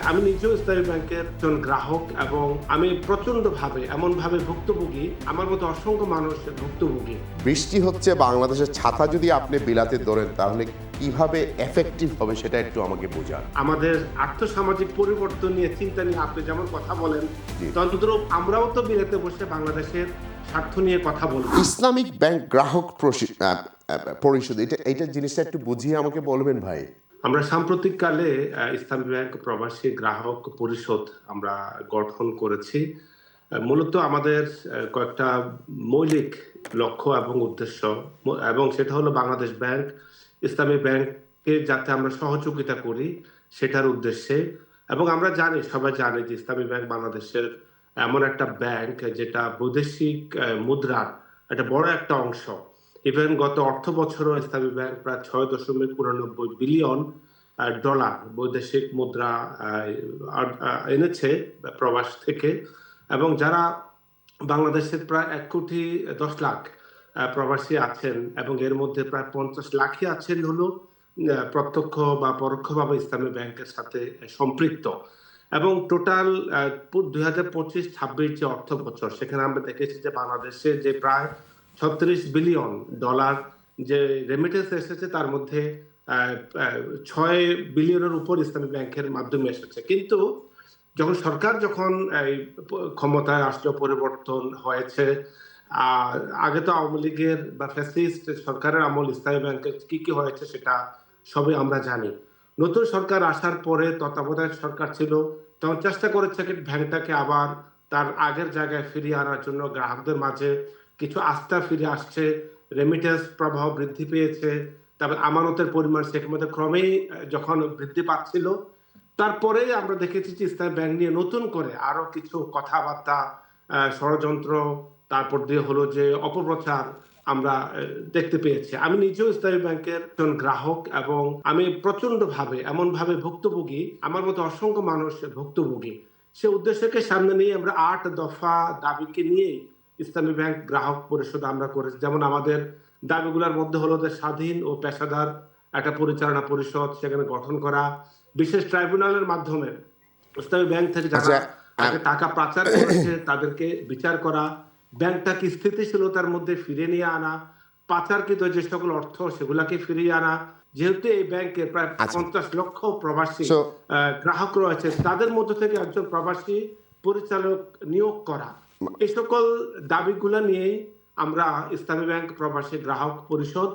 আমি নিজেও ইসলামী ব্যাংকের একজন গ্রাহক এবং আমি প্রচন্ডভাবে এমনভাবে ভুক্তভোগী, আমার মতো অসংখ্য মানুষ ভুক্তভোগী। বৃষ্টি হচ্ছে বাংলাদেশের ছাতা যদি আপনি বিলাতে ধরেন তাহলে কিভাবে এফেক্টিভ হবে সেটা একটু আমাকে বোঝান। আমাদের আর্থসামাজিক পরিবর্তন নিয়ে চিন্তা নিয়ে আপনি যেমন কথা বলেন, তদ্রূপ আমরাও তো বিলেতে বসে বাংলাদেশের স্বার্থ নিয়ে কথা বলবো। ইসলামিক ব্যাংক গ্রাহক পরিষদ এটা জিনিসটা একটু বুঝিয়ে আমাকে বলবেন ভাই। আমরা সাম্প্রতিককালে ইসলামী ব্যাংক প্রবাসী গ্রাহক পরিষদ আমরা গঠন করেছি। মূলত আমাদের কয়েকটা মৌলিক লক্ষ্য এবং উদ্দেশ্য, এবং সেটা হলো বাংলাদেশ ব্যাংক ইসলামী ব্যাংকে যাতে আমরা সহযোগিতা করি সেটার উদ্দেশ্যে। এবং আমরা জানি, সবাই জানে যে ইসলামী ব্যাংক বাংলাদেশের এমন একটা ব্যাংক যেটা বৈদেশিক মুদ্রার একটা বড় একটা অংশ। ইভেন গত অর্থ বছরও ইসলামী ব্যাংক প্রায় ৬.৮৯ বিলিয়ন ডলার বৈদেশিক মুদ্রা এনেছে প্রবাস থেকে। এবং যারা বাংলাদেশের প্রায় ১,১০,০০,০০০ প্রবাসী আছেন এবং এর মধ্যে প্রায় ৫০ লাখই আছেন হলো প্রত্যক্ষ বা পরোক্ষভাবে ইসলামী ব্যাংকের সাথে সম্পৃক্ত। এবং টোটাল ২০২৫-২৬ যে অর্থ বছর, সেখানে আমরা দেখেছি যে বাংলাদেশে যে প্রায় ৩৬ বিলিয়ন ডলার যে রেমিটেন্স এসেছে তার মধ্যে ৬ বিলিয়নের উপর ইসলামী ব্যাংকের মাধ্যমে এসেছে। কিন্তু যখন সরকার এই ক্ষমতায় আসলো, পরিবর্তন হয়েছে, আগে তো আওয়ামী লীগের বা ফ্যাসিস্ট সরকারের আমল ইসলামী ব্যাংকের কি কি হয়েছে সেটা সবই আমরা জানি। নতুন সরকার আসার পরে তত্ত্বাবধায়ক সরকার ছিল, তখন চেষ্টা করেছে ব্যাংকটাকে আবার তার আগের জায়গায় ফিরিয়ে আনার জন্য। গ্রাহকদের মাঝে কিছু আস্থা ফিরে আসছে, রেমিটেন্স প্রবাহ বৃদ্ধি পেয়েছে, তারপর আমানতের পরিমাণ সেখানে ক্রমেই যখন বৃদ্ধি পাচ্ছিল, তারপরে আমরা দেখেছি যে ইসলামী ব্যাংক নিয়ে নতুন করে আরো কিছু কথাবার্তা, ষড়যন্ত্র, তারপর দিয়ে হলো যে অপপ্রচার আমরা দেখতে পেয়েছি। আমি নিজেও ইসলামী ব্যাংকের একজন গ্রাহক এবং আমি প্রচন্ডভাবে এমনভাবে ভুক্তভোগী, আমার মতো অসংখ্য মানুষ ভুক্তভোগী। সে উদ্দেশ্যকে সামনে নিয়ে আমরা ৮ দফা দাবিকে নিয়েই ইসলামী ব্যাংক গ্রাহক পরিষদ আমরা করেছি। যেমন আমাদের দাবিগুলোর মধ্যে হলো যে স্বাধীন ও পেশাদার একটা পরিচালনা পরিষদ সেখানে গঠন করা, বিশেষ ট্রাইব্যুনালের মাধ্যমে ইসলামী ব্যাংক থেকে যারা টাকা পাচার করেছে তাদেরকে বিচার করা, ব্যাংকটাকে স্থিতিশীলতার মধ্যে ফিরে নিয়ে আনা, পাচারকৃত যে সকল অর্থ সেগুলাকে ফিরিয়ে আনা। যেহেতু এই ব্যাংকে প্রায় ৫০ লক্ষ প্রবাসী গ্রাহক রয়েছে, তাদের মধ্য থেকে একজন প্রবাসী পরিচালক নিয়োগ করা, এই সকল দাবিগুলো নিয়েই আমরা ইসলামী ব্যাংক প্রবাসী গ্রাহক পরিষদ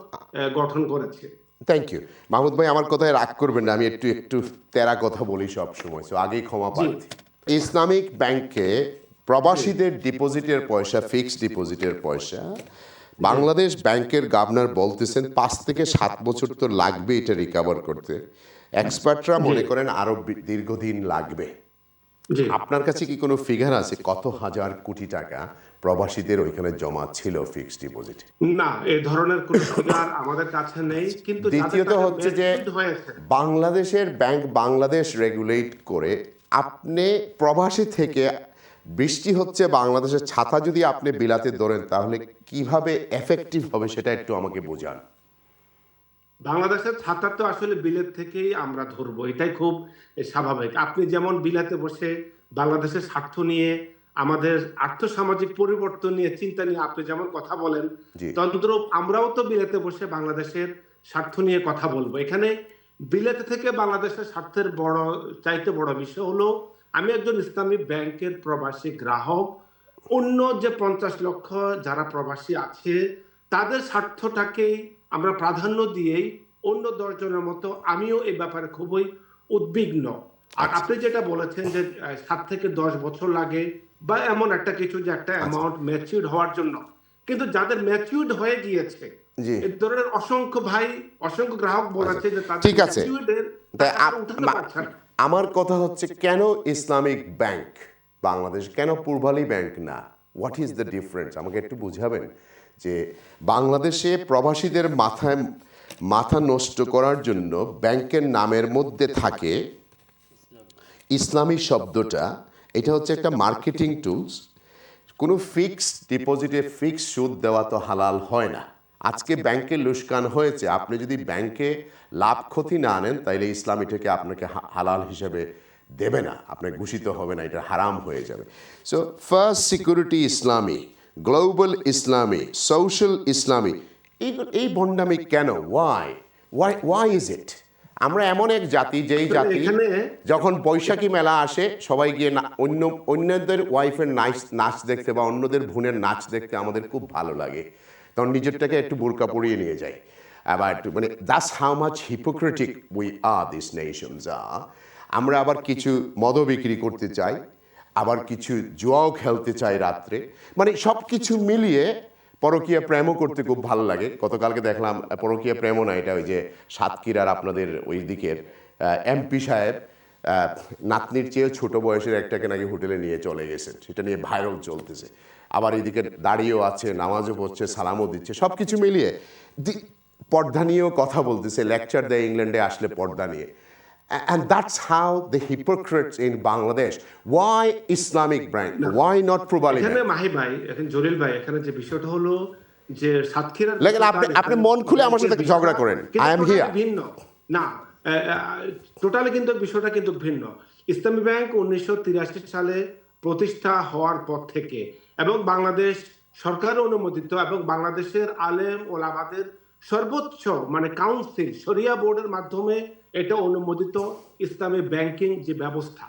গঠন করেছি। থ্যাংক ইউ মাহমুদ ভাই, আমার কথায় রাগ করবেন না, আমি একটু তেরা কথা বলি সব সময়, তো আগেই ক্ষমা প্রার্থী। ইসলামিক ব্যাংকে প্রবাসীদের ডিপোজিটের পয়সা, ফিক্সড ডিপোজিটের পয়সা, বাংলাদেশ ব্যাংকের গভর্নর বলতেছেন ৫ থেকে ৭ বছর তো লাগবে এটা রিকভার করতে, এক্সপার্টরা মনে করেন আরো দীর্ঘদিন লাগবে। আপনার কাছে কি কোনো ফিগার আছে কত হাজার কোটি টাকা প্রবাসীদের ওইখানে জমা ছিল ফিক্সড ডিপোজিট? না, এই ধরনের কোনো ফিগার আমাদের কাছে নেই। কিন্তু দ্বিতীয়ত হচ্ছে যে বাংলাদেশের ব্যাংক বাংলাদেশ রেগুলেট করে, আপনি প্রবাসী থেকে বৃষ্টি হচ্ছে বাংলাদেশের ছাতা যদি আপনি বিলাতে ধরেন তাহলে কিভাবে এফেক্টিভ হবে সেটা একটু আমাকে বোঝান। বাংলাদেশের ছাতা তো আসলে বিলেত থেকেই আমরা ধরবো, এটাই খুব স্বাভাবিক। আপনি যেমন বিলাতে বসে বাংলাদেশের স্বার্থ নিয়ে, আমাদের আর্থসামাজিক পরিবর্তন নিয়ে চিন্তা নিয়ে আপনি যেমন কথা বলেন, তদ্রূপ আমরাও তো বিলেতে বসে বাংলাদেশের স্বার্থ নিয়ে কথা বলবো। এখানে বিলেতে থেকে বাংলাদেশের স্বার্থের চাইতে বড় বিষয় হলো, আমি একজন ইসলামী ব্যাংকের প্রবাসী গ্রাহক, অন্য যে ৫০ লক্ষ যারা প্রবাসী আছে তাদের স্বার্থটাকেই আমরা প্রাধান্য দিয়েই অন্য ১০ জনের মতো আমিও এই ব্যাপারে খুবই উদ্বিগ্ন। আর আপনি যেটা বলেছেন যে ৭ থেকে ১০ বছর লাগে বা এমন একটা কিছু, যে একটা অ্যামাউন্ট ম্যাচিউরড হওয়ার জন্য, কিন্তু যাদের ম্যাচিউরড হয়ে গিয়েছে এই ধরনের অসংখ্য গ্রাহক বলেছে যে তাদের ঠিক আছে। আমার কথা হচ্ছে, কেন ইসলামিক ব্যাংক বাংলাদেশ, কেন পূর্বালী ব্যাংক না? হোয়াট ইজ দ্য ডিফারেন্স আমাকে একটু বুঝাবেন। যে বাংলাদেশে প্রবাসীদের মাথা নষ্ট করার জন্য ব্যাংকের নামের মধ্যে থাকে ইসলামী শব্দটা, এটা হচ্ছে একটা মার্কেটিং টুলস। কোনো ফিক্সড ডিপোজিটে ফিক্সড সুদ দেওয়া তো হালাল হয় না। আজকে ব্যাংকে লুস্কান হয়েছে, আপনি যদি ব্যাংকে লাভ ক্ষতি না আনেন তাইলে ইসলাম এটাকে আপনাকে হালাল হিসেবে দেবে না, আপনার ঘোষিত হবে না, এটা হারাম হয়ে যাবে। সো ফার্স্ট সিকিউরিটি ইসলামী, গ্লোবাল ইসলামী, সোশ্যাল ইসলামী, এই ভণ্ডামি কেন? Why is it? আমরা এমন এক জাতি, যেই জাতি যখন বৈশাখী মেলা আসে সবাই গিয়ে অন্যদের ওয়াইফের নাচ দেখতে বা অন্যদের বোনের নাচ দেখতে আমাদের খুব ভালো লাগে, তখন নিজেরটাকে একটু বোরকা পরিয়ে নিয়ে যাই। আবার মানে that's how much hypocritic we are, this nations are. আমরা আবার কিছু মদও বিক্রি করতে চাই, আবার কিছু জুয়াও খেলতে চাই রাত্রে, মানে সব কিছু মিলিয়ে পরকীয়া প্রেমও করতে খুব ভালো লাগে। গতকালকে দেখলাম পরকীয়া প্রেমও না, এটা ওই যে সাতক্ষীরার আপনাদের ওই দিকের এমপি সাহেব নাতনির চেয়ে ছোট বয়সের একটাকে নাকি হোটেলে নিয়ে চলে গেছেন, সেটা নিয়ে ভাইরাল চলতেছে। আবার এইদিকে দাঁড়িয়েও আছে, নামাজও পড়ছে, সালামও দিচ্ছে, সব কিছু মিলিয়ে পর্দা নিয়েও কথা বলতেছে, লেকচার দেয় ইংল্যান্ডে আসলে পর্দা নিয়ে। And that's how the hypocrites in Bangladesh. Why Islamic Bank? Why not Probali এখানে Bank? মাহি ভাই, এখন জলিল ভাই, এখানে যে বিষয়টা হলো যে সাতক্ষীরার লেকিন আপনি মন খুলে আমার সাথে ঝগড়া করেন। I am here. ভিন্ন না, টোটালি কিন্তু বিষয়টা কিন্তু ভিন্ন। ইসলামী ব্যাংক 1983 সালে প্রতিষ্ঠা হওয়ার পর থেকে এবং বাংলাদেশ সরকার অনুমোদিত এবং বাংলাদেশের আলেম ওলামাদের সর্বোচ্চ মানে কাউন্সিল শরিয়া বোর্ডের মাধ্যমে এটা অনুমোদিত ইসলামী ব্যাংকিং যে ব্যবস্থা।